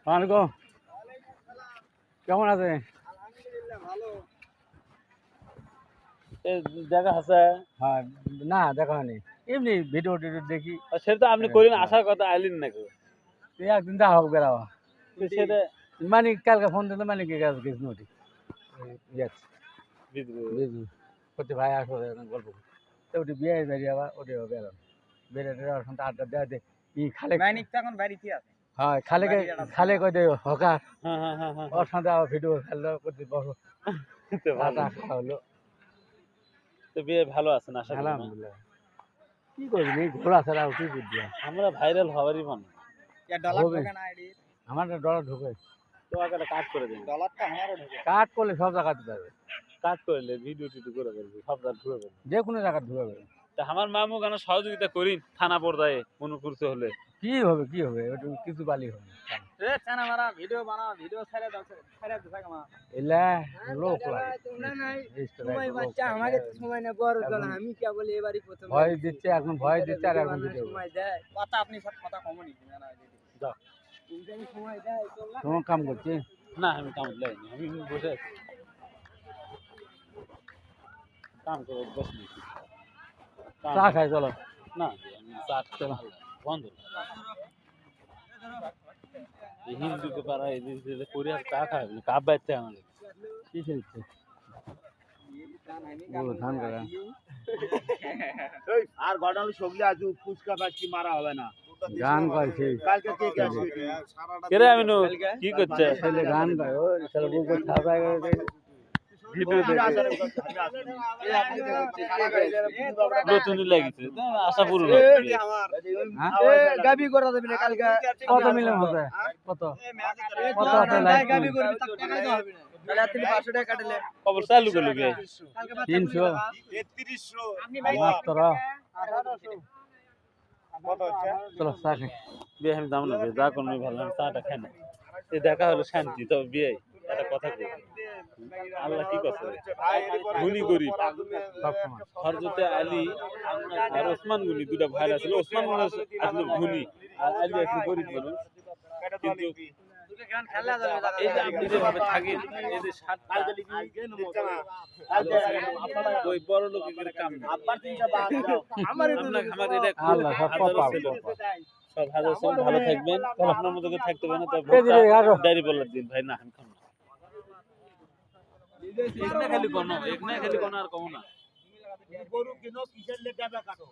ওয়ালাইকুম, কেমন আছে? দেখা আছে হ্যাঁ, না দেখা হয়নি, এমনি ভিডিও টিডিও দেখি। সেটা তো আপনি করেন আসার কথা আইলেন নাকি তুই একদিন দেখা হোক বেড়াওয়া। সেটা মানে কালকে ফোন দিলে মানে কি কাজ কিছু নটি করতে ভাই আসো গল্প তো ওটি বিয়ে বেরিয়ে আবার ওটি বেরোন বেরিয়ে সন্ধ্যা আড্ডা দেওয়া দে ই খালে এখন বাড়িতে আছে। হয় খালে খালে কই দে হকার হ্যাঁ ওর সাথে আবার ভিডিও খেললো করতে বসো তো ভালো। আটা খাওয়া হলো। তো বিয়ে ভালো আছেন আশা করি না? আলহামদুলিল্লাহ। কি করবি এই ঘোরা ছাড়া আর কি বুদ্ধি আছে? আমরা ভাইরাল হওয়ারই মনে ডলার হবে। ঢোকে না আইডি। আমার ডলার ঢুকে তো আগে কাজ করে দিন, ডলারটা আমারও ঢোকে। কাট করলে সব জায়গাতে পারবে, কাজ করলে ভিডিও টিডিও করে ফেলবি সব জায়গা ঢুকে ফেলবি। যে কোনো জায়গায় ঢুকে পারবে। তা আমার মামু কেন সহযোগিতা করি থানা পর্যায়ে মনে করতে হলে কি হবে কি হবে ওটা কিছু বালি হবে এ চানা মারা ভিডিও বানাও, ভিডিও ছেড়ে দাও, ছেড়ে দাও থাকা মা। এলা লোক লাগে তোমরা নাই Extra সময় লোক বাচ্চা লাগে। আমাকে তো সময় না বড় দল এখন আমি কি বলি এবারই প্রথম ভয় দিচ্ছে এখন ভয় দিচ্ছে আর এখন ভিডিও সময় দেয় কথা আপনি সব কথা কমনি জানা যাও। তুমি সময় দেয় তোমরা তোমার কাম করছে না আমি কাম লাইনি আমি বসে আছি কাম করে বসে চা খাই চলো না আমি চা চলো বন্ধ হিন্দুকে পারা এই যে করে আর চা খাবে না কাপ বাচ্চা আমাদের কি খেলছে ও ধান কাকা আর ঘটনা সবলে আজ ফুচকা পাচকি মারা হবে না গান গাইছে কালকে কে কে আসবে কেরে আমি কি করছে ছেলে গান গায় ও ছেলে বুকে ছাপা গেছে ভিডিও নতুনই লাগিছে তো আশা পুরো গাবি করা দেবে না কালকে কত মিলে হচ্ছে কত কত আছে লাইক গাবি করবি তার টাকা তো হবে না তাহলে আপনি 500 টাকা কাটলে খবর চালু করলো গে 300 3300 মাত্র 1800 কত হচ্ছে চলো চা খাই বিয়ে আমি দাম নেবে যা কোনো ভালো আমি চাটা খাই না এই দেখা হলো শান্তি তবে বিয়ে একটা কথা কই আল্লাহ কি কথা গুনি গরিব সব সময় হযরতে আলী আর ওসমান গুনি দুটো ভাই ছিল ওসমান গুনি আসলে গুনি আর আলী আসলে গরিব মানুষ কিন্তু এই যে আপনি যেভাবে থাকেন এই যে সাত ওই বড় লোকের কাম না আমার এটা আল্লাহ সব কপাল সব হাজার সব ভালো থাকবেন আপনার মতো করে থাকতে পারেন তো এই যে আসো। ডায়েরি বলার দিন ভাই না আমি খাম না এক না খালি কোনো আর কম না গরু কিনো কিসের লেগে কাটো